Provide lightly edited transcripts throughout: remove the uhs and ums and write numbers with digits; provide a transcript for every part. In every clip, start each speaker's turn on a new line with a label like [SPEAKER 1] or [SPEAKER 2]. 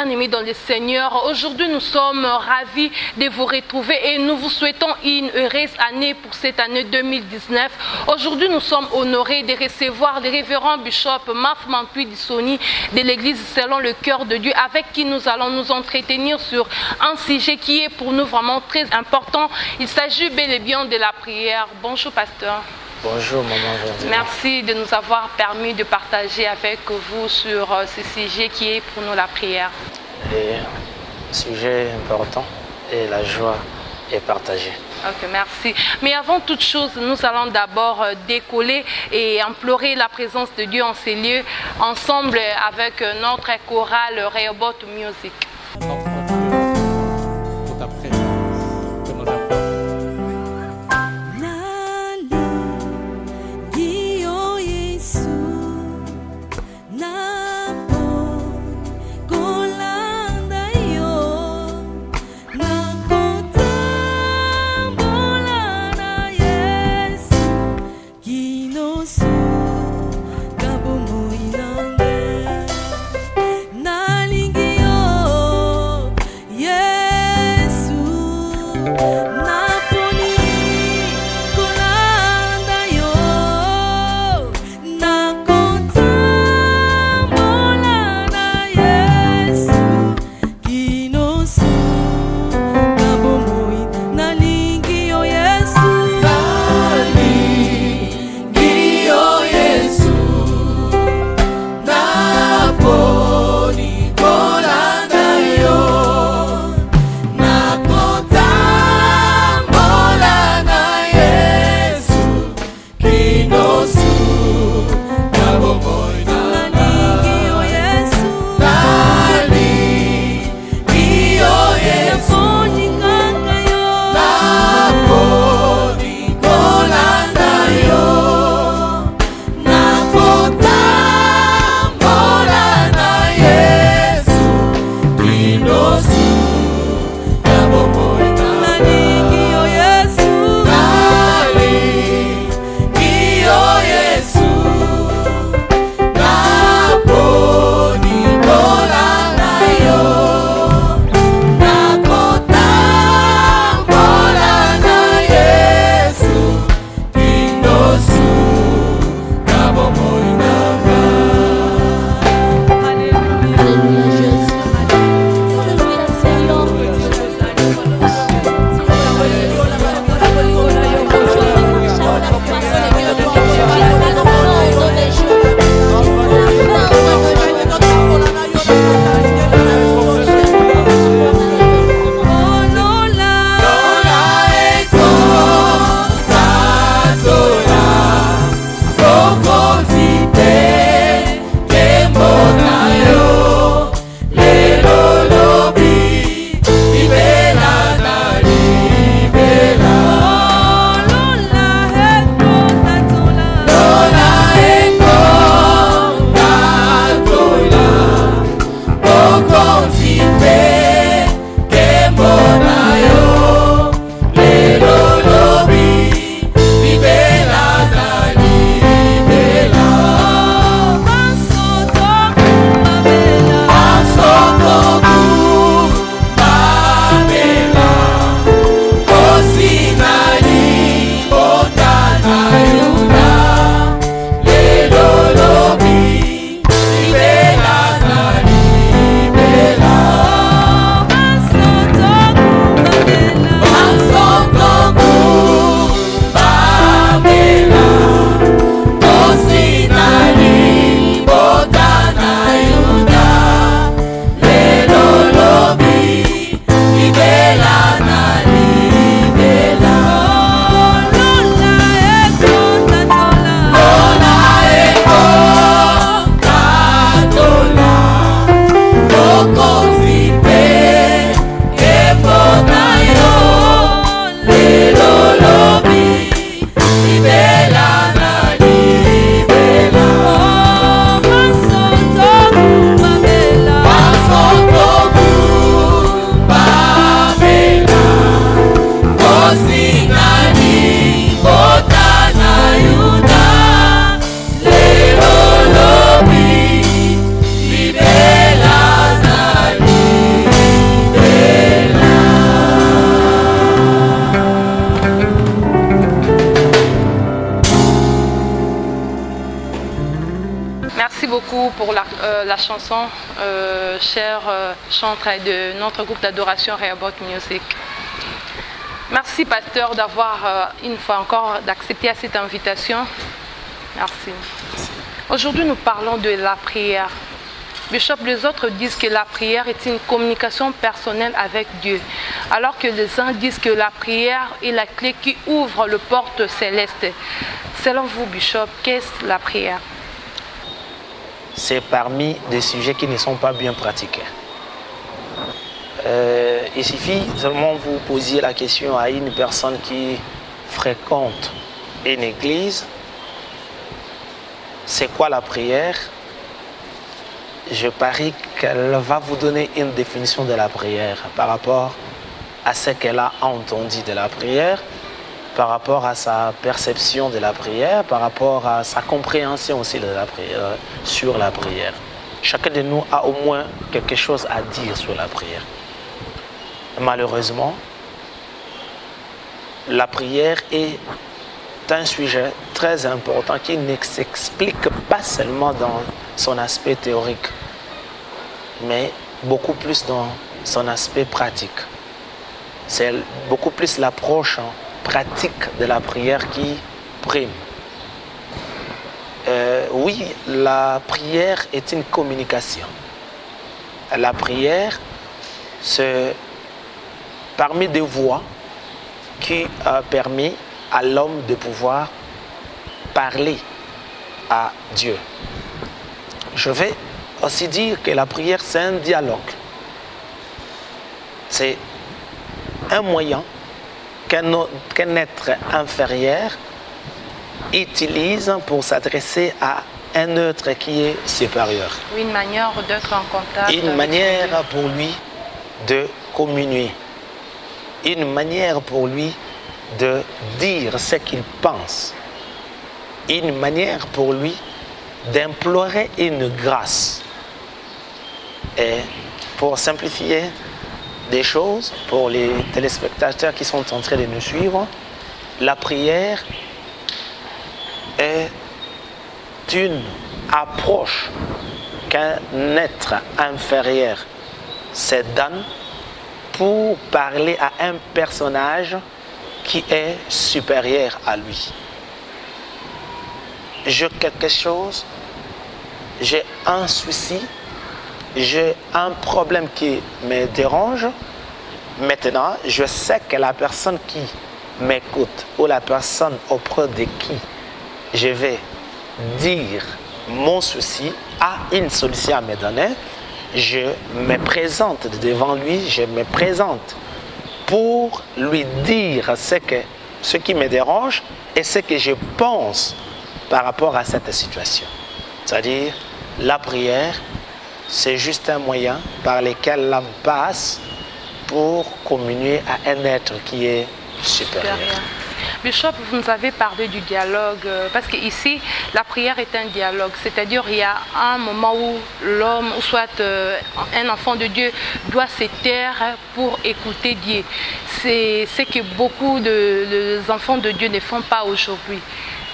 [SPEAKER 1] bien-aimés dans le Seigneur, aujourd'hui nous sommes ravis de vous retrouver et nous vous souhaitons une heureuse année pour cette année 2019. Aujourd'hui nous sommes honorés de recevoir le révérend bishop Maf Mampui Dissoni de l'église selon le cœur de Dieu, avec qui nous allons nous entretenir sur un sujet qui est pour nous vraiment très important. Il s'agit bel et bien de la prière. Bonjour pasteur.
[SPEAKER 2] Bonjour maman Verdine.
[SPEAKER 1] Merci de nous avoir permis de partager avec vous sur ce sujet qui est pour nous la prière.
[SPEAKER 2] Le sujet important et la joie est partagée.
[SPEAKER 1] Ok, merci. Mais avant toute chose, nous allons d'abord décoller et implorer la présence de Dieu en ces lieux, ensemble avec notre chorale Rehoboth Music. beaucoup pour la chanson, chère chantre de notre groupe d'adoration Rehoboth Music. Merci, pasteur, d'avoir une fois encore d'accepter cette invitation. Merci. Aujourd'hui, nous parlons de la prière. Bishop, les autres disent que la prière est une communication personnelle avec Dieu, alors que les uns disent que la prière est la clé qui ouvre le porte céleste. Selon vous, Bishop, qu'est-ce la prière?
[SPEAKER 2] C'est parmi des sujets qui ne sont pas bien pratiqués. Il suffit seulement vous posiez la question à une personne qui fréquente une église, c'est quoi la prière? Je parie qu'elle va vous donner une définition de la prière par rapport à ce qu'elle a entendu de la prière, par rapport à sa perception de la prière, par rapport à sa compréhension aussi de la prière, sur la prière. Chacun de nous a au moins quelque chose à dire sur la prière. Malheureusement, la prière est un sujet très important qui ne s'explique pas seulement dans son aspect théorique, mais beaucoup plus dans son aspect pratique. C'est beaucoup plus l'approche pratique de la prière qui prime. Oui, la prière est une communication. La prière, c'est parmi des voies qui a permis à l'homme de pouvoir parler à Dieu. Je vais aussi dire que la prière, c'est un dialogue. C'est un moyen qu'un être inférieur utilise pour s'adresser à un être qui est supérieur.
[SPEAKER 1] Une manière d'être en contact.
[SPEAKER 2] Une manière pour lui de communier. Une manière pour lui de dire ce qu'il pense. Une manière pour lui d'implorer une grâce. Et pour simplifier des choses, pour les téléspectateurs qui sont en train de nous suivre, la prière est une approche qu'un être inférieur se donne pour parler à un personnage qui est supérieur à lui. J'ai quelque chose, j'ai un souci, j'ai un problème qui me dérange. Maintenant, je sais que la personne qui m'écoute ou la personne auprès de qui je vais dire mon souci a une solution à me donner. Je me présente devant lui, je me présente pour lui dire ce qui me dérange et ce que je pense par rapport à cette situation. C'est-à-dire, la prière, c'est juste un moyen par lequel l'homme passe pour communier à un être qui est supérieur.
[SPEAKER 1] Bishop, vous nous avez parlé du dialogue, parce qu'ici, la prière est un dialogue, c'est-à-dire il y a un moment où l'homme, ou soit un enfant de Dieu, doit se taire pour écouter Dieu. C'est ce que beaucoup d'enfants de Dieu ne font pas aujourd'hui.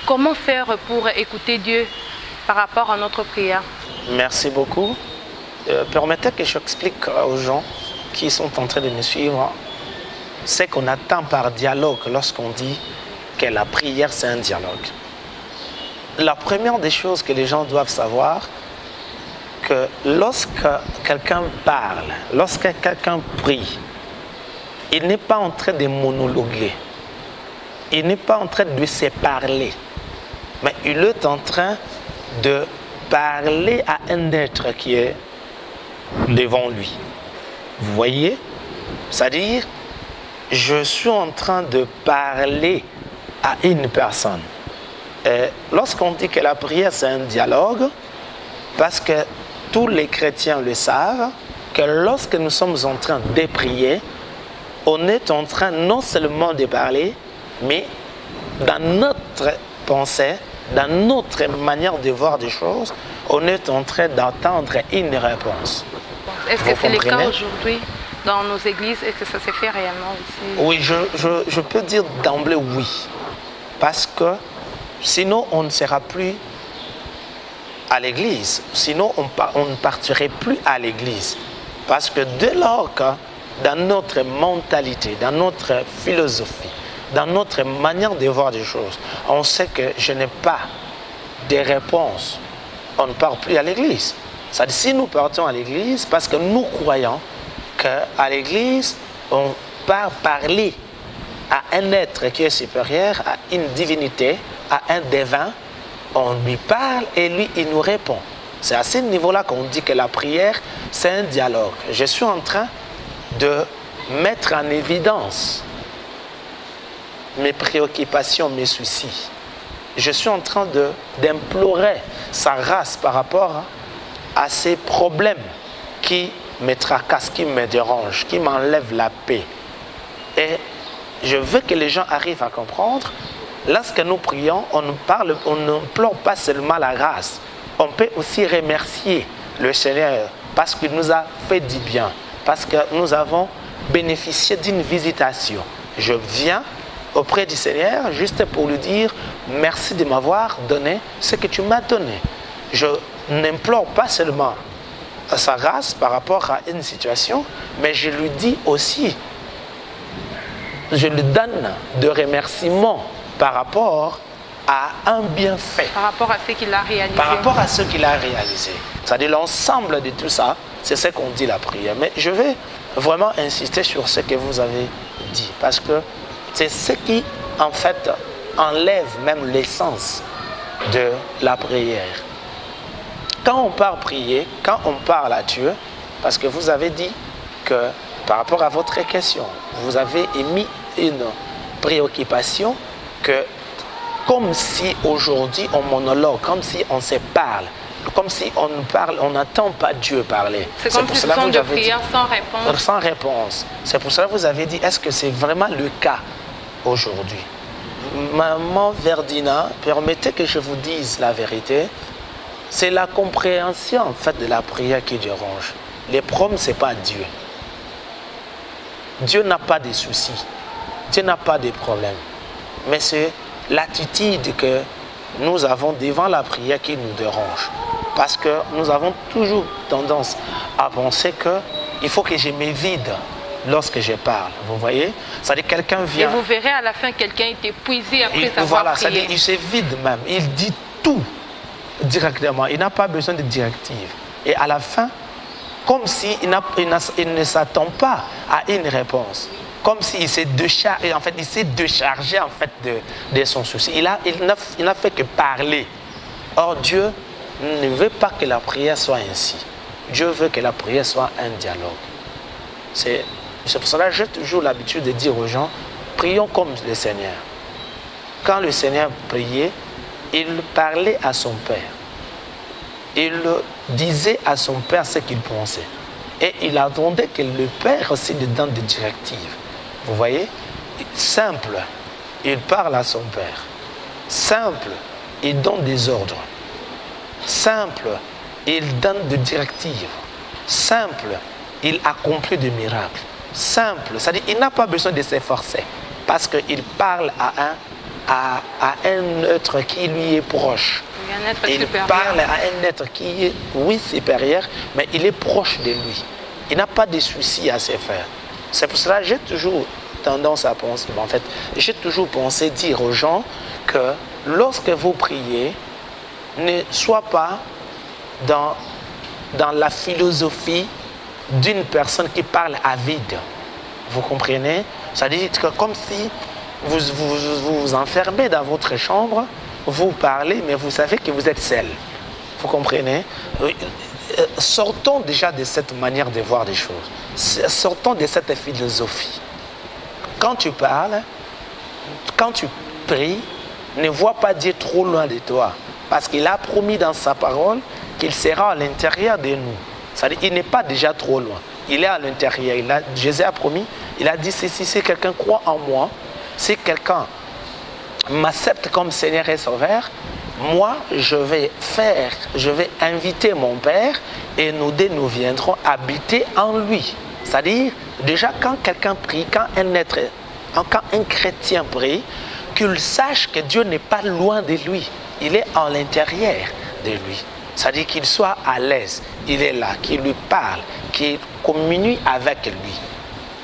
[SPEAKER 1] Comment faire pour écouter Dieu par rapport à notre prière? Merci
[SPEAKER 2] beaucoup. Permettez que j'explique aux gens qui sont en train de me suivre ce qu'on attend par dialogue lorsqu'on dit que la prière c'est un dialogue. La première des choses que les gens doivent savoir, que lorsque quelqu'un parle, lorsque quelqu'un prie, il n'est pas en train de monologuer, il n'est pas en train de se parler, mais il est en train de parler à un être qui est devant lui. Vous voyez? C'est-à-dire, je suis en train de parler à une personne. Lorsqu'on dit que la prière c'est un dialogue, parce que tous les chrétiens le savent, que lorsque nous sommes en train de prier, on est en train non seulement de parler, mais dans notre pensée, dans notre manière de voir des choses, on est en train d'attendre une réponse.
[SPEAKER 1] Est-ce que c'est le cas aujourd'hui dans nos églises? Est-ce que ça se fait réellement aussi?
[SPEAKER 2] Oui, je peux dire d'emblée oui. Parce que sinon, on ne sera plus à l'église. Sinon, on ne partirait plus à l'église. Parce que dès lors que dans notre mentalité, dans notre philosophie, dans notre manière de voir des choses, on sait que je n'ai pas de réponses, on ne part plus à l'église. C'est-à-dire, si nous partons à l'église, parce que nous croyons qu'à l'église, on part parler à un être qui est supérieur, à une divinité, à un divin, on lui parle et lui, il nous répond. C'est à ce niveau-là qu'on dit que la prière, c'est un dialogue. Je suis en train de mettre en évidence mes préoccupations, mes soucis. Je suis en train d'implorer sa grâce par rapport à ces problèmes qui me tracassent, qui me dérangent, qui m'enlèvent la paix. Et je veux que les gens arrivent à comprendre, lorsque nous prions, on n'implore pas seulement la grâce. On peut aussi remercier le Seigneur parce qu'il nous a fait du bien, parce que nous avons bénéficié d'une visitation. Je viens auprès du Seigneur juste pour lui dire merci de m'avoir donné ce que tu m'as donné. Je n'implore pas seulement sa grâce par rapport à une situation, mais je lui dis aussi, je lui donne de remerciements par rapport à un bienfait.
[SPEAKER 1] Par rapport à ce qu'il a réalisé.
[SPEAKER 2] Par rapport à ce qu'il a réalisé. C'est-à-dire l'ensemble de tout ça, c'est ce qu'on dit la prière. Mais je vais vraiment insister sur ce que vous avez dit, parce que c'est ce qui, en fait, enlève même l'essence de la prière. Quand on part prier, quand on parle à Dieu, parce que vous avez dit que par rapport à votre question, vous avez émis une préoccupation que comme si aujourd'hui on monologue, comme si on se parle, comme si on parle, on n'entend pas Dieu parler.
[SPEAKER 1] C'est comme si ce sont des prières sans réponse.
[SPEAKER 2] Sans réponse. C'est pour cela que vous avez dit, est-ce que c'est vraiment le cas aujourd'hui? Maman Verdina, permettez que je vous dise la vérité. C'est la compréhension en fait de la prière qui dérange. Les problèmes, ce n'est pas Dieu. Dieu n'a pas de soucis. Dieu n'a pas de problèmes. Mais c'est l'attitude que nous avons devant la prière qui nous dérange. Parce que nous avons toujours tendance à penser qu'il faut que je me vide lorsque je parle. Vous voyez? C'est-à-dire quelqu'un vient...
[SPEAKER 1] Et vous verrez à la fin quelqu'un est épuisé après avoir prié.
[SPEAKER 2] C'est-à-dire il se vide même. Il dit tout directement. Il n'a pas besoin de directive. Et à la fin, comme s'il ne s'attend pas à une réponse. Comme s'il s'est déchargé, en fait, de son souci. Il n'a fait que parler. Or, Dieu ne veut pas que la prière soit ainsi. Dieu veut que la prière soit un dialogue. C'est pour cela que j'ai toujours l'habitude de dire aux gens, prions comme le Seigneur. Quand le Seigneur priait, il parlait à son Père. Il disait à son Père ce qu'il pensait. Et il attendait que le Père aussi lui donne des directives. Vous voyez? Simple, il parle à son Père. Simple, il donne des ordres. Simple, il donne des directives. Simple, il accomplit des miracles. Simple, c'est-à-dire qu'il n'a pas besoin de s'efforcer. Parce qu'il parle à un être qui lui est proche. Il parle à un être qui est, oui, supérieur, mais il est proche de lui. Il n'a pas de soucis à se faire. C'est pour cela que j'ai toujours tendance à penser, en fait, j'ai toujours pensé dire aux gens que lorsque vous priez, ne sois pas dans la philosophie d'une personne qui parle à vide. Vous comprenez? C'est-à-dire que comme si vous enfermez dans votre chambre, vous parlez, mais vous savez que vous êtes seul. Vous comprenez? Sortons déjà de cette manière de voir des choses. Sortons de cette philosophie. Quand tu parles, quand tu pries, ne vois pas Dieu trop loin de toi. Parce qu'il a promis dans sa parole qu'il sera à l'intérieur de nous. C'est-à-dire qu'il n'est pas déjà trop loin. Il est à l'intérieur. Jésus a promis, il a dit, si quelqu'un croit en moi, si quelqu'un m'accepte comme Seigneur et Sauveur, moi, je vais inviter mon Père et nous deux, nous viendrons habiter en lui. C'est-à-dire, déjà, quand quelqu'un prie, quand un chrétien prie, qu'il sache que Dieu n'est pas loin de lui. Il est à l'intérieur de lui. C'est-à-dire qu'il soit à l'aise. Il est là, qu'il lui parle, qu'il communie avec lui.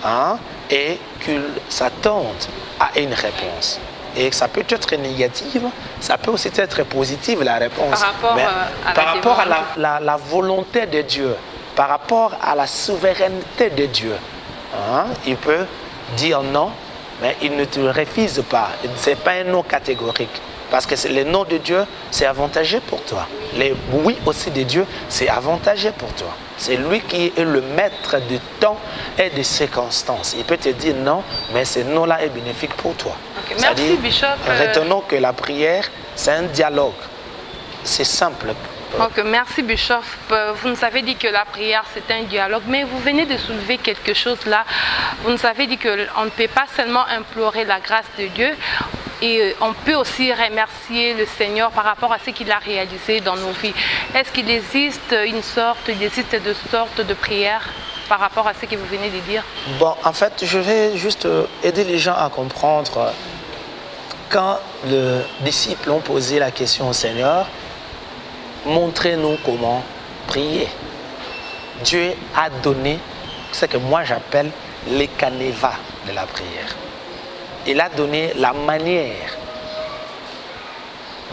[SPEAKER 2] Hein? Et qu'il s'attende à une réponse. Et ça peut être négative, ça peut aussi être positive la réponse.
[SPEAKER 1] Par rapport
[SPEAKER 2] à la volonté de Dieu, par rapport à la souveraineté de Dieu. Hein? Il peut dire non, mais il ne te refuse pas. Ce n'est pas un non catégorique. Parce que le non de Dieu, c'est avantageux pour toi. Les oui aussi de Dieu, c'est avantageux pour toi. C'est lui qui est le maître du temps et des circonstances. Il peut te dire non, mais ce non-là est bénéfique pour toi.
[SPEAKER 1] Okay. Merci, Bishop.
[SPEAKER 2] Retenons que la prière, c'est un dialogue. C'est simple.
[SPEAKER 1] Okay, merci Bishop. Vous nous avez dit que la prière c'est un dialogue, mais vous venez de soulever quelque chose là. Vous nous avez dit qu'on ne peut pas seulement implorer la grâce de Dieu, et on peut aussi remercier le Seigneur par rapport à ce qu'il a réalisé dans nos vies. Est-ce qu'il existe de sortes de prières par rapport à ce que vous venez de dire?
[SPEAKER 2] Bon, en fait, je vais juste aider les gens à comprendre. Quand les disciples ont posé la question au Seigneur, montrez-nous comment prier. Dieu a donné ce que moi j'appelle les canevas de la prière. Il a donné la manière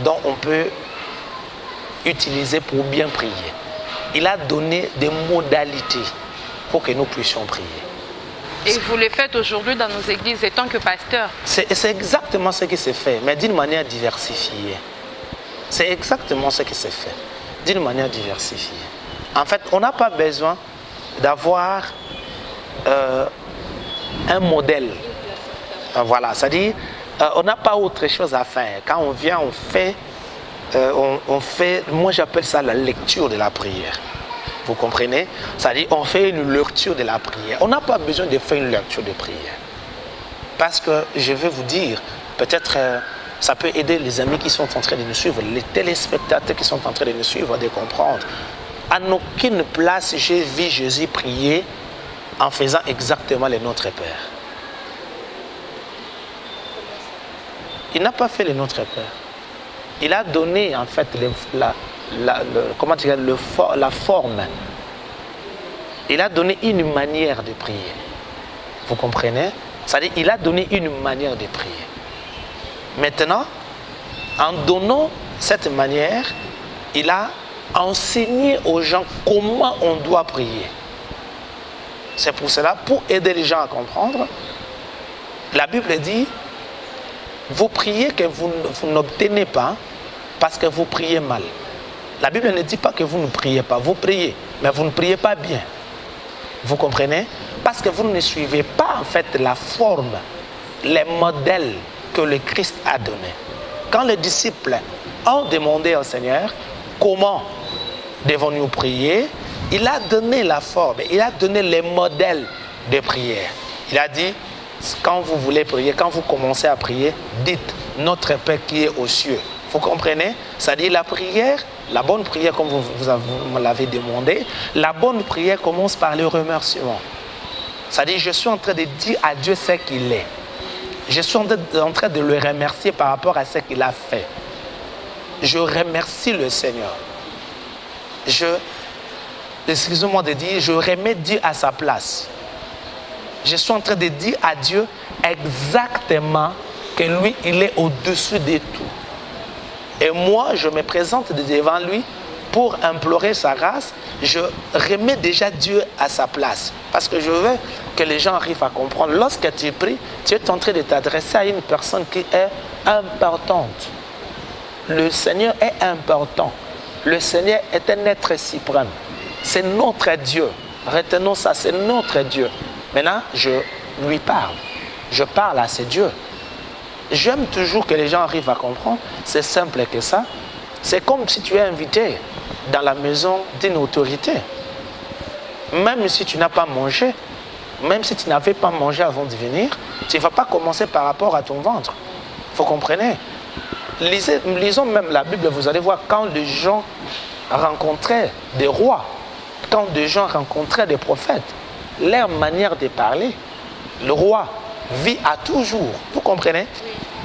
[SPEAKER 2] dont on peut utiliser pour bien prier. Il a donné des modalités pour que nous puissions prier.
[SPEAKER 1] Et vous le faites aujourd'hui dans nos églises en tant que pasteur?
[SPEAKER 2] C'est exactement ce qui s'est fait, mais d'une manière diversifiée. C'est exactement ce qui s'est fait, d'une manière diversifiée. En fait, on n'a pas besoin d'avoir un modèle. Voilà, c'est-à-dire, on n'a pas autre chose à faire. Quand on vient, on fait, moi j'appelle ça la lecture de la prière. Vous comprenez? C'est-à-dire, on fait une lecture de la prière. On n'a pas besoin de faire une lecture de prière. Parce que, je vais vous dire, peut-être ça peut aider les amis qui sont en train de nous suivre, les téléspectateurs qui sont en train de nous suivre, de comprendre. À aucune place, j'ai vu Jésus prier en faisant exactement le Notre Père. Il n'a pas fait le Notre Père. Il a donné en fait la forme. Il a donné une manière de prier. Vous comprenez? C'est-à-dire il a donné une manière de prier. Maintenant, en donnant cette manière, il a enseigné aux gens comment on doit prier. C'est pour cela, pour aider les gens à comprendre, la Bible dit, vous priez que vous n'obtenez pas parce que vous priez mal. La Bible ne dit pas que vous ne priez pas, vous priez, mais vous ne priez pas bien. Vous comprenez? Parce que vous ne suivez pas en fait la forme, les modèles que le Christ a donné. Quand les disciples ont demandé au Seigneur comment devons-nous prier, il a donné la forme, il a donné les modèles de prière. Il a dit, quand vous voulez prier, quand vous commencez à prier, dites notre Père qui est aux cieux. Vous comprenez? C'est-à-dire la prière, la bonne prière comme vous me l'avez demandé, la bonne prière commence par le remerciement. C'est-à-dire je suis en train de dire à Dieu ce qu'il est. Je suis en train de le remercier par rapport à ce qu'il a fait. Je remercie le Seigneur. Excusez-moi de dire, je remets Dieu à sa place. Je suis en train de dire à Dieu exactement que lui, il est au-dessus de tout. Et moi, je me présente devant lui pour implorer sa grâce. Je remets déjà Dieu à sa place. Parce que je veux que les gens arrivent à comprendre. Lorsque tu pries, tu es en train de t'adresser à une personne qui est importante. Le Seigneur est important. Le Seigneur est un être suprême. C'est notre Dieu. Retenons ça, c'est notre Dieu. Maintenant, je lui parle. Je parle à ce Dieu. J'aime toujours que les gens arrivent à comprendre. C'est simple que ça. C'est comme si tu es invité dans la maison d'une autorité. Même si tu n'as pas mangé, même si tu n'avais pas mangé avant de venir, tu ne vas pas commencer par rapport à ton ventre. Vous comprenez? Lisons même la Bible, vous allez voir quand les gens rencontraient des rois, quand des gens rencontraient des prophètes, leur manière de parler, le roi vit à toujours. Vous comprenez?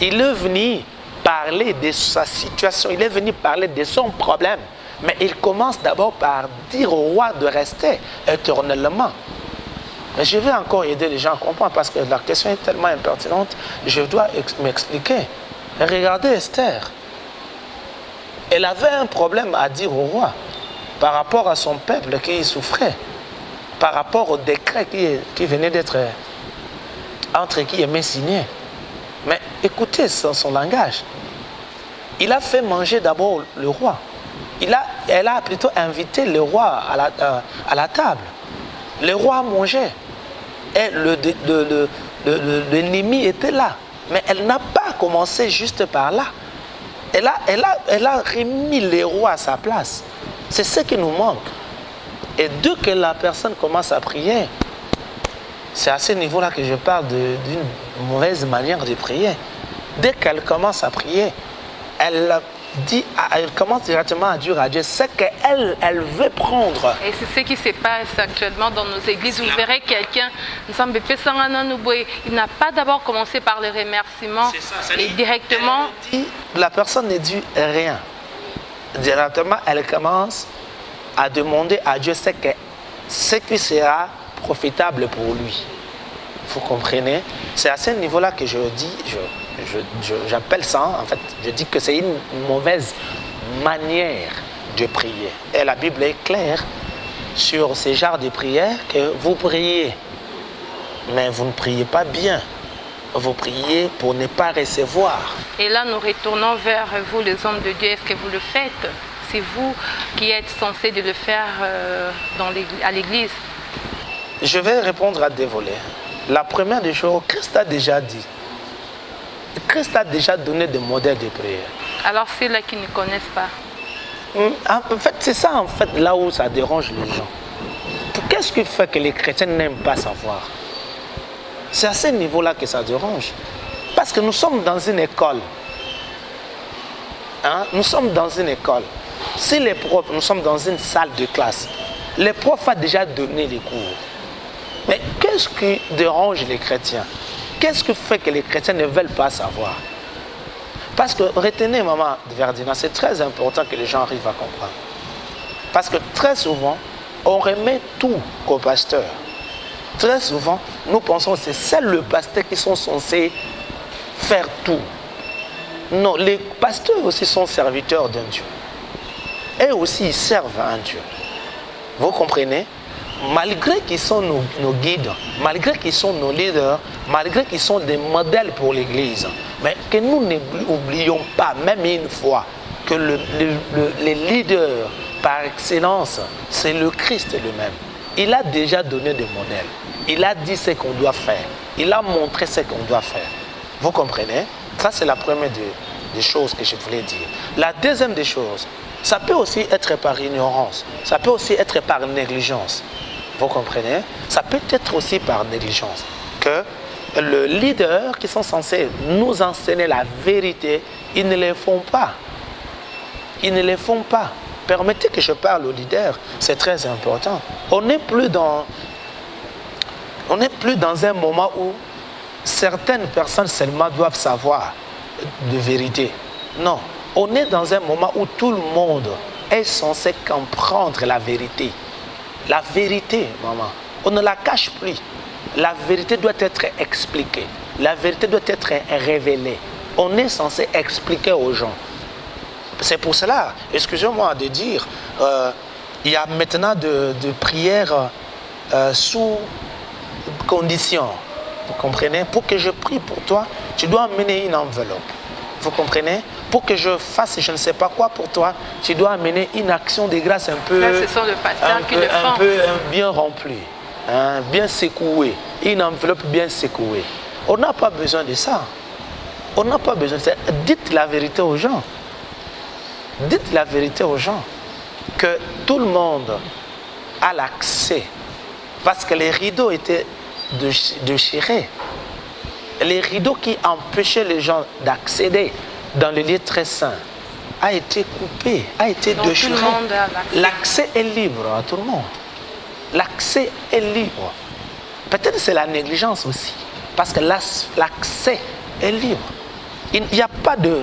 [SPEAKER 2] Il est venu parler de sa situation, il est venu parler de son problème. Mais il commence d'abord par dire au roi de rester éternellement. Mais je vais encore aider les gens à comprendre parce que la question est tellement impertinente, je dois m'expliquer. Regardez Esther. Elle avait un problème à dire au roi par rapport à son peuple qui souffrait, par rapport au décret qui venait d'être entre guillemets signé. Mais écoutez son langage. Il a fait manger d'abord le roi. Elle a plutôt invité le roi à la table. Le roi mangeait. Et l'ennemi était là. Mais elle n'a pas commencé juste par là. Elle a remis le roi à sa place. C'est ce qui nous manque. Et dès que la personne commence à prier, c'est à ce niveau-là que je parle d'une mauvaise manière de prier. Dès qu'elle commence à prier, elle commence directement à dire à Dieu ce qu'elle veut prendre.
[SPEAKER 1] Et c'est ce qui se passe actuellement dans nos églises. Vous verrez quelqu'un, il n'a pas d'abord commencé par le remerciement. Et directement...
[SPEAKER 2] La personne ne dit rien. Directement, elle commence à demander à Dieu ce qui sera profitable pour lui. Vous comprenez? C'est à ce niveau-là que je dis... j'appelle ça, en fait, je dis que c'est une mauvaise manière de prier. Et la Bible est claire sur ces genres de prières que vous priez, mais vous ne priez pas bien. Vous priez pour ne pas recevoir.
[SPEAKER 1] Et là, nous retournons vers vous, les hommes de Dieu. Est-ce que vous le faites? C'est vous qui êtes censés de le faire à l'église.
[SPEAKER 2] Je vais répondre à deux volets. La première des choses, Christ a déjà dit. Christ a déjà donné des modèles de prière.
[SPEAKER 1] Alors c'est là qui ne connaissent pas.
[SPEAKER 2] En fait, c'est ça en fait là où ça dérange les gens. Qu'est-ce qui fait que les chrétiens n'aiment pas savoir? C'est à ce niveau-là que ça dérange. Parce que nous sommes dans une école. Nous sommes dans une école. Si les profs, nous sommes dans une salle de classe, les profs ont déjà donné les cours. Mais qu'est-ce qui dérange les chrétiens? Qu'est-ce qui fait que les chrétiens ne veulent pas savoir? Parce que, retenez, maman Verdina, c'est très important que les gens arrivent à comprendre. Parce que très souvent, on remet tout au pasteur. Très souvent, nous pensons que c'est seuls les pasteurs qui sont censés faire tout. Non, les pasteurs aussi sont serviteurs d'un Dieu. Et aussi, ils servent à un Dieu. Vous comprenez? Malgré qu'ils sont nos guides, malgré qu'ils sont nos leaders, malgré qu'ils sont des modèles pour l'Église, mais que nous n'oublions pas, même une fois, que le leader par excellence, c'est le Christ lui-même. Il a déjà donné des modèles. Il a dit ce qu'on doit faire. Il a montré ce qu'on doit faire. Vous comprenez? Ça, c'est la première des choses que je voulais dire. La deuxième des choses, ça peut aussi être par ignorance. Ça peut aussi être par négligence. Vous comprenez? Ça peut être aussi par négligence. Que le leader qui sont censés nous enseigner la vérité, ils ne le font pas. Ils ne le font pas. Permettez que je parle au leader, c'est très important. On n'est plus dans un moment où certaines personnes seulement doivent savoir de vérité. Non, on est dans un moment où tout le monde est censé comprendre la vérité. La vérité, maman, on ne la cache plus. La vérité doit être expliquée. La vérité doit être révélée. On est censé expliquer aux gens. C'est pour cela, excusez-moi de dire, il y a maintenant de prières sous condition. Vous comprenez? Pour que je prie pour toi, tu dois amener une enveloppe. Vous comprenez? Pour que je fasse je ne sais pas quoi pour toi, tu dois amener une action de grâce un peu,
[SPEAKER 1] là, ce sont les pasteurs qui le font.
[SPEAKER 2] un peu bien remplie, bien secouée, une enveloppe bien secouée. On n'a pas besoin de ça. On n'a pas besoin de ça. Dites la vérité aux gens. Dites la vérité aux gens. Que tout le monde a l'accès. Parce que les rideaux étaient déchirés. Les rideaux qui empêchaient les gens d'accéder dans le lieu très saint a été coupé, a été déchiré. L'accès est libre à tout le monde. L'accès est libre. Peut-être c'est la négligence aussi. Parce que l'accès est libre. Il n'y a pas de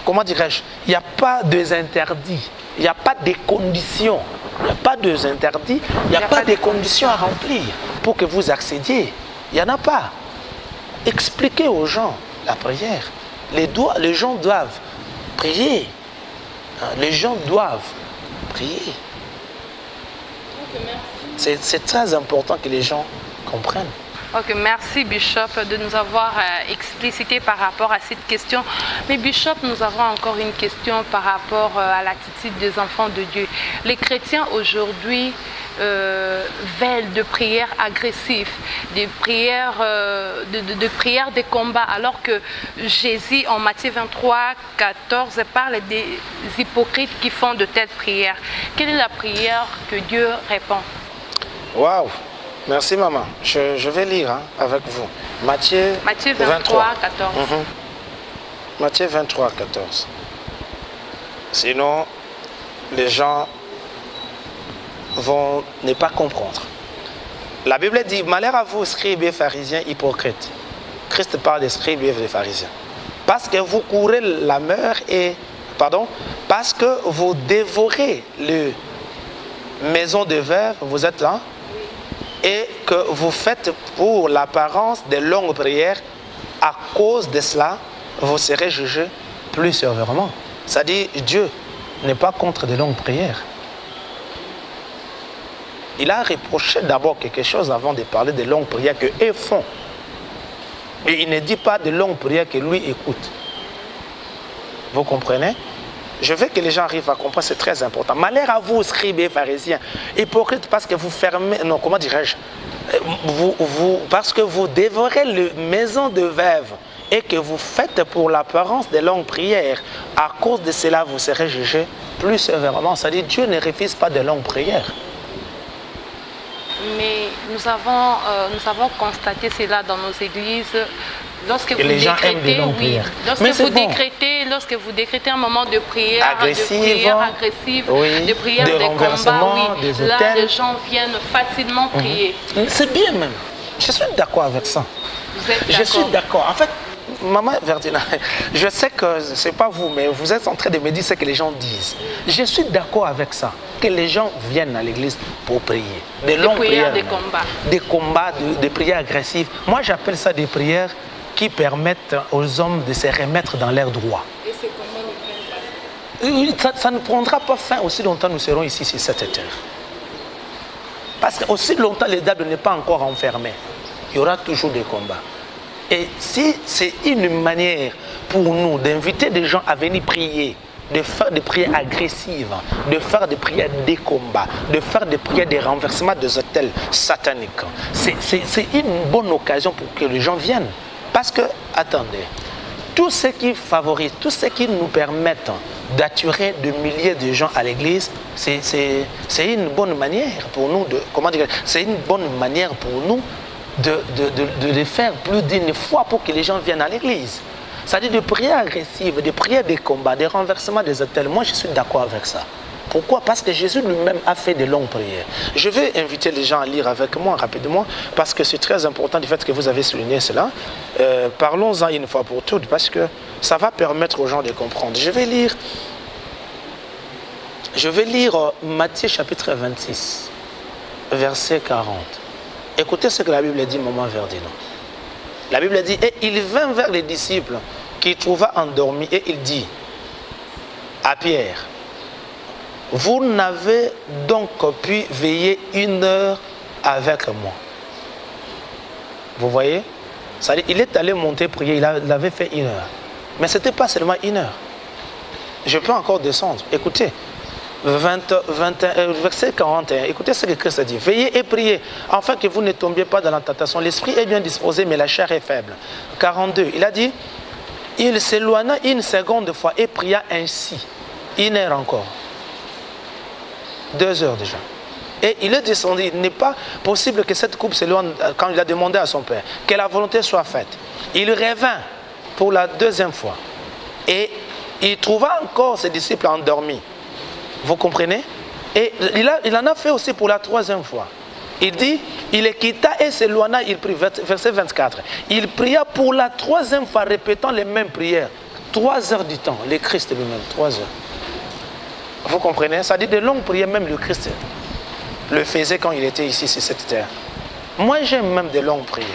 [SPEAKER 2] comment dirais-je, il n'y a pas de interdits, il n'y a pas de conditions. Il n'y a pas de interdits, il n'y a pas de conditions à remplir pour que vous accédiez. Il n'y en a pas. Expliquez aux gens la prière. Les gens doivent prier. Les gens doivent prier. C'est très important que les gens comprennent.
[SPEAKER 1] Ok, merci Bishop de nous avoir explicité par rapport à cette question. Mais Bishop, nous avons encore une question par rapport à l'attitude des enfants de Dieu. Les chrétiens aujourd'hui veulent de prières agressives, des prières, de prières de combat, alors que Jésus en Matthieu 23, 14 parle des hypocrites qui font de telles prières. Quelle est la prière que Dieu répond?
[SPEAKER 2] Waouh! Merci maman. Je vais lire avec vous. Matthieu 23,
[SPEAKER 1] 14.
[SPEAKER 2] Matthieu 23, 14. Sinon, les gens vont ne pas comprendre. La Bible dit, malheur à vous, scribes et pharisiens hypocrites. Christ parle des scribes et des pharisiens. Parce que vous courez la mort parce que vous dévorez les maisons de verre, vous êtes là, et que vous faites pour l'apparence de longues prières, à cause de cela, vous serez jugés plus sévèrement. C'est-à-dire, Dieu n'est pas contre de longues prières. Il a reproché d'abord quelque chose avant de parler de longues prières qu'eux font. Et il ne dit pas de longues prières que lui écoute. Vous comprenez? Je veux que les gens arrivent à comprendre, c'est très important. Malheur à vous, scribes et pharisiens, hypocrites parce que vous fermez, non, comment dirais-je, parce que vous dévorez les maisons de veuves et que vous faites pour l'apparence des longues prières. À cause de cela, vous serez jugés plus sévèrement. C'est-à-dire, Dieu ne refuse pas de longues prières.
[SPEAKER 1] Mais nous avons constaté cela dans nos églises. Lorsque vous
[SPEAKER 2] les gens aiment les longues prières.
[SPEAKER 1] Lorsque vous décrétez un moment de prière,
[SPEAKER 2] agressive,
[SPEAKER 1] de prière de combat, là les gens viennent facilement prier.
[SPEAKER 2] C'est bien même. Je suis d'accord avec ça.
[SPEAKER 1] Vous êtes d'accord?
[SPEAKER 2] Je suis d'accord. En fait, Maman Verdina, je sais que ce n'est pas vous, mais vous êtes en train de me dire ce que les gens disent. Je suis d'accord avec ça. Que les gens viennent à l'église pour prier. Des longues prières.
[SPEAKER 1] Des combats.
[SPEAKER 2] Des combats, des prières agressives. Moi, j'appelle ça des prières qui permettent aux hommes de se remettre dans l'air droit.
[SPEAKER 1] Et c'est comment nous prennent
[SPEAKER 2] ça ne prendra pas fin aussi longtemps nous serons ici sur cette terre. Parce que aussi longtemps le diable n'est pas encore enfermé, il y aura toujours des combats. Et si c'est une manière pour nous d'inviter des gens à venir prier, de faire des prières agressives, de faire des prières de combat, de faire des prières de renversement des hôtels sataniques, c'est une bonne occasion pour que les gens viennent. Parce que, attendez, tout ce qui favorise, tout ce qui nous permet d'attirer des milliers de gens à l'église, c'est une bonne manière pour nous c'est une bonne manière pour nous de les faire plus d'une fois pour que les gens viennent à l'église. C'est-à-dire des prières agressives, des prières de combat, des renversements des hôtels. Moi, je suis d'accord avec ça. Pourquoi? Parce que Jésus lui-même a fait de longues prières. Je vais inviter les gens à lire avec moi rapidement, parce que c'est très important du fait que vous avez souligné cela. Parlons-en une fois pour toutes, parce que ça va permettre aux gens de comprendre. Je vais lire Matthieu chapitre 26, verset 40. Écoutez ce que la Bible dit, maman Verdina. La Bible dit, et il vint vers les disciples qu'il trouva endormis, et il dit à Pierre, vous n'avez donc pu veiller 1 heure avec moi. Vous voyez? C'est-à-dire, il est allé monter prier, il avait fait 1 heure. Mais ce n'était pas seulement 1 heure. Je peux encore descendre. Écoutez, verset 41, écoutez ce que Christ a dit. Veillez et priez, afin que vous ne tombiez pas dans la tentation. L'esprit est bien disposé, mais la chair est faible. 42, il a dit, il s'éloigna 1 seconde fois et pria ainsi. 1 heure encore. 2 heures déjà. Et il est descendu. Il n'est pas possible que cette coupe s'éloigne quand il a demandé à son père que la volonté soit faite. Il revint pour la 2e fois. Et il trouva encore ses disciples endormis. Vous comprenez? Et il en a fait aussi pour la 3e fois. Il dit, il les quitta et s'éloigna, il prie, verset 24. Il pria pour la 3e fois, répétant les mêmes prières. 3 heures du temps, le Christ lui-même, 3 heures. Vous comprenez? Ça dit de longues prières, même le Christ le faisait quand il était ici sur cette terre. Moi, j'aime même de longues prières.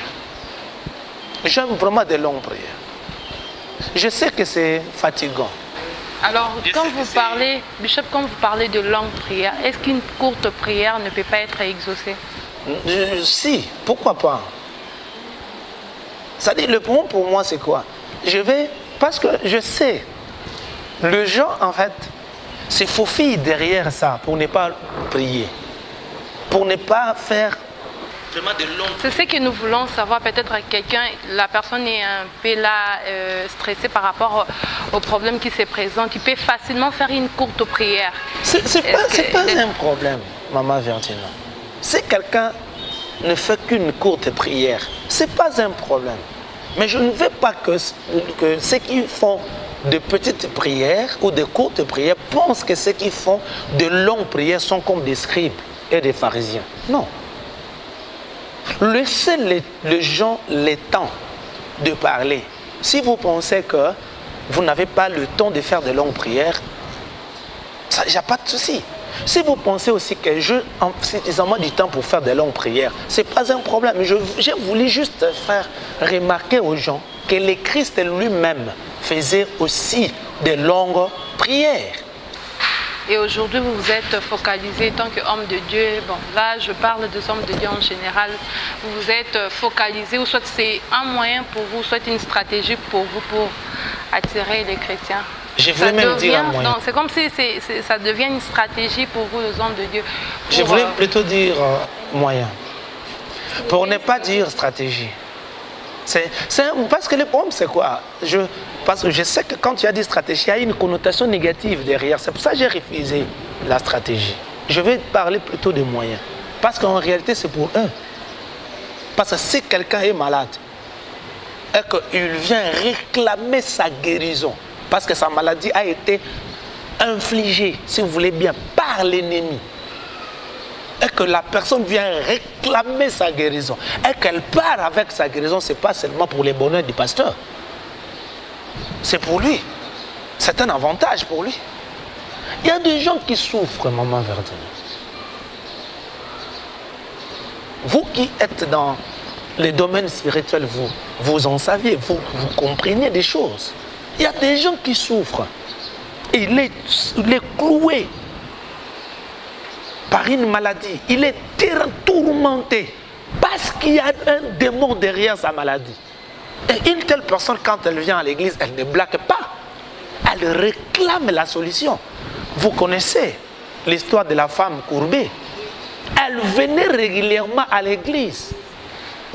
[SPEAKER 2] J'aime vraiment de longues prières. Je sais que c'est fatigant.
[SPEAKER 1] Alors, quand vous parlez, Bishop, quand vous parlez de longues prières, est-ce qu'une courte prière ne peut pas être exaucée?
[SPEAKER 2] Si, pourquoi pas? Ça dit, le problème pour moi, c'est quoi? Parce que je sais, le gens, en fait, se faufilent derrière ça pour ne pas prier, pour ne pas faire vraiment de longues.
[SPEAKER 1] C'est ce que nous voulons savoir. Peut-être quelqu'un, la personne est un peu là, stressée par rapport au problème qui se présente. Il peut facilement faire une courte prière.
[SPEAKER 2] C'est pas un problème, Maman Vertina. Si quelqu'un ne fait qu'une courte prière, c'est pas un problème. Mais je ne veux pas que ceux qui font de petites prières ou de courtes prières pensent que ceux qui font de longues prières sont comme des scribes et des pharisiens. Non. Laissez les gens le temps de parler. Si vous pensez que vous n'avez pas le temps de faire de longues prières, il n'y a pas de souci. Si vous pensez aussi que j'ai suffisamment du temps pour faire de longues prières, ce n'est pas un problème. J'ai voulu juste faire remarquer aux gens que le Christ lui-même faisait aussi de longues prières.
[SPEAKER 1] Et aujourd'hui, vous vous êtes focalisé en tant qu'homme de Dieu. Bon, là, je parle des hommes de Dieu en général. Vous vous êtes focalisé, ou soit c'est un moyen pour vous, soit une stratégie pour vous pour attirer les chrétiens.
[SPEAKER 2] Je voulais même dire un moyen.
[SPEAKER 1] C'est comme si ça devient une stratégie pour vous, les hommes de Dieu.
[SPEAKER 2] Je voulais plutôt dire moyen. Pour ne pas dire stratégie. Parce que le problème, c'est quoi? Parce que je sais que quand tu as dit stratégie, il y a une connotation négative derrière. C'est pour ça que j'ai refusé la stratégie. Je vais parler plutôt de moyens. Parce qu'en réalité, c'est pour eux. Parce que si quelqu'un est malade et qu'il vient réclamer sa guérison, parce que sa maladie a été infligée, si vous voulez bien, par l'ennemi, et que la personne vient réclamer sa guérison, et qu'elle part avec sa guérison, ce n'est pas seulement pour les bonheurs du pasteur. C'est pour lui. C'est un avantage pour lui. Il y a des gens qui souffrent, Maman Verdine. Vous qui êtes dans les domaines spirituels, vous en saviez, vous comprenez des choses. Il y a des gens qui souffrent. Et il est cloué par une maladie. Il est tourmenté parce qu'il y a un démon derrière sa maladie. Et une telle personne, quand elle vient à l'église, elle ne blague pas. Elle réclame la solution. Vous connaissez l'histoire de la femme courbée. Elle venait régulièrement à l'église.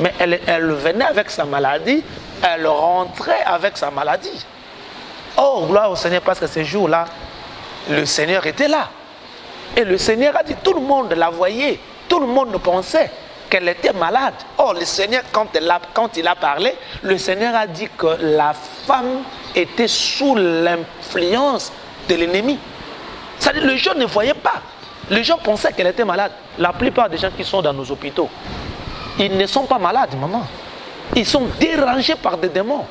[SPEAKER 2] Mais elle venait avec sa maladie, elle rentrait avec sa maladie. Oh, gloire au Seigneur, parce que ce jour-là, le Seigneur était là. Et le Seigneur a dit, tout le monde la voyait, tout le monde pensait qu'elle était malade. Oh, le Seigneur, quand il a parlé, le Seigneur a dit que la femme était sous l'influence de l'ennemi. C'est-à-dire, les gens ne voyaient pas. Les gens pensaient qu'elle était malade. La plupart des gens qui sont dans nos hôpitaux, ils ne sont pas malades, maman. Ils sont dérangés par des démons.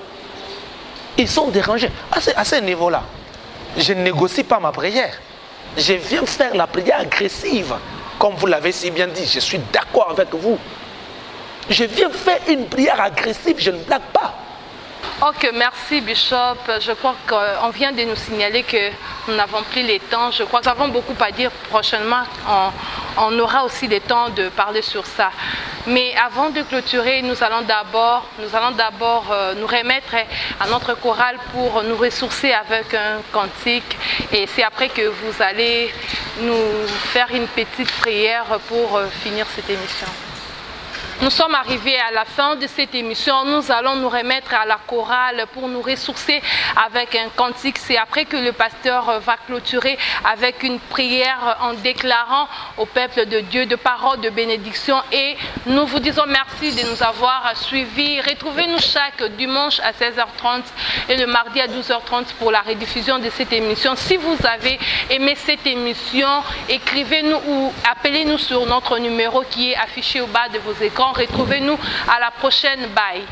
[SPEAKER 2] Ils sont dérangés. À ce niveau-là, je ne négocie pas ma prière. Je viens faire la prière agressive. Comme vous l'avez si bien dit, je suis d'accord avec vous. Je viens faire une prière agressive, je ne blague pas.
[SPEAKER 1] Ok, merci Bishop. Je crois qu'on vient de nous signaler que nous n'avons plus le temps. Je crois que nous avons beaucoup à dire. Prochainement, on aura aussi le temps de parler sur ça. Mais avant de clôturer, nous allons d'abord nous remettre à notre chorale pour nous ressourcer avec un cantique. Et c'est après que vous allez nous faire une petite prière pour finir cette émission. Nous sommes arrivés à la fin de cette émission. Nous allons nous remettre à la chorale pour nous ressourcer avec un cantique. C'est après que le pasteur va clôturer avec une prière en déclarant au peuple de Dieu de paroles de bénédiction. Et nous vous disons merci de nous avoir suivis. Retrouvez-nous chaque dimanche à 16h30 et le mardi à 12h30 pour la rediffusion de cette émission. Si vous avez aimé cette émission, écrivez-nous ou appelez-nous sur notre numéro qui est affiché au bas de vos écrans. Retrouvez-nous à la prochaine. Bye.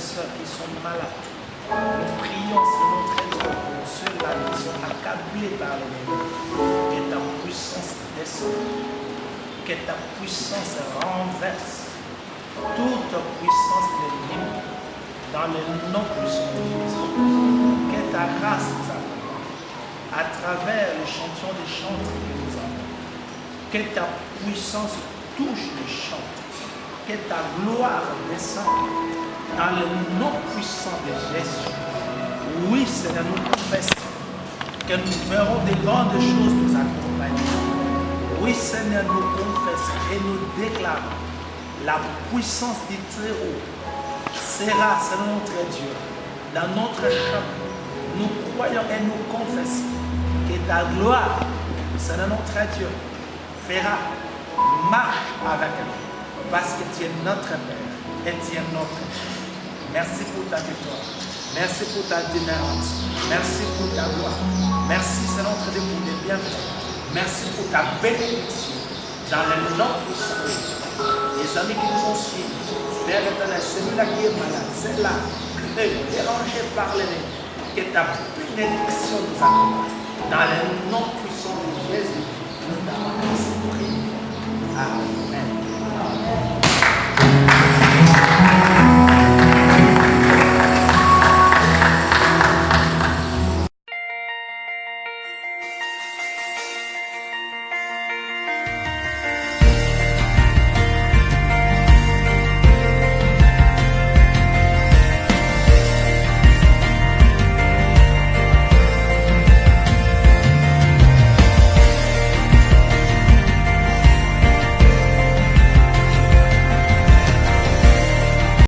[SPEAKER 2] sœurs qui sont malades. Nous prions, Seigneur très Dieu, pour ceux-là qui sont accablés par l'ennemi. Que ta puissance descende. Que ta puissance renverse toute puissance de l'ennemi dans le nom puissant de Jésus. Que ta grâce nous accompagne à travers les chansons des chantres que nous avons. Que ta puissance touche les chantres. Que ta gloire descende dans le nom puissant de Jésus. Oui, Seigneur, nous confessons que nous verrons des grandes choses nous accompagner. Oui, Seigneur, nous confessons et nous déclarons la puissance du Très-Haut sera, Seigneur notre Dieu, dans notre champ. Nous croyons et nous confessons que ta gloire, Seigneur notre Dieu, fera marche avec nous parce que tu es notre Père et tu es notre Dieu. Merci pour ta victoire. Merci pour ta délivrance. Merci pour ta gloire. Merci, Seigneur notre Dieu, pour tes bienfaits. Merci pour ta bénédiction dans le nom de Jésus. Les amis qui nous ont suivis, Père éternel, celui-là qui est malade, celle-là qui est dérangée par l'ennemi, que ta bénédiction nous accompagne. Dans le nom puissant de Jésus, nous t'avons ainsi prié. Amen.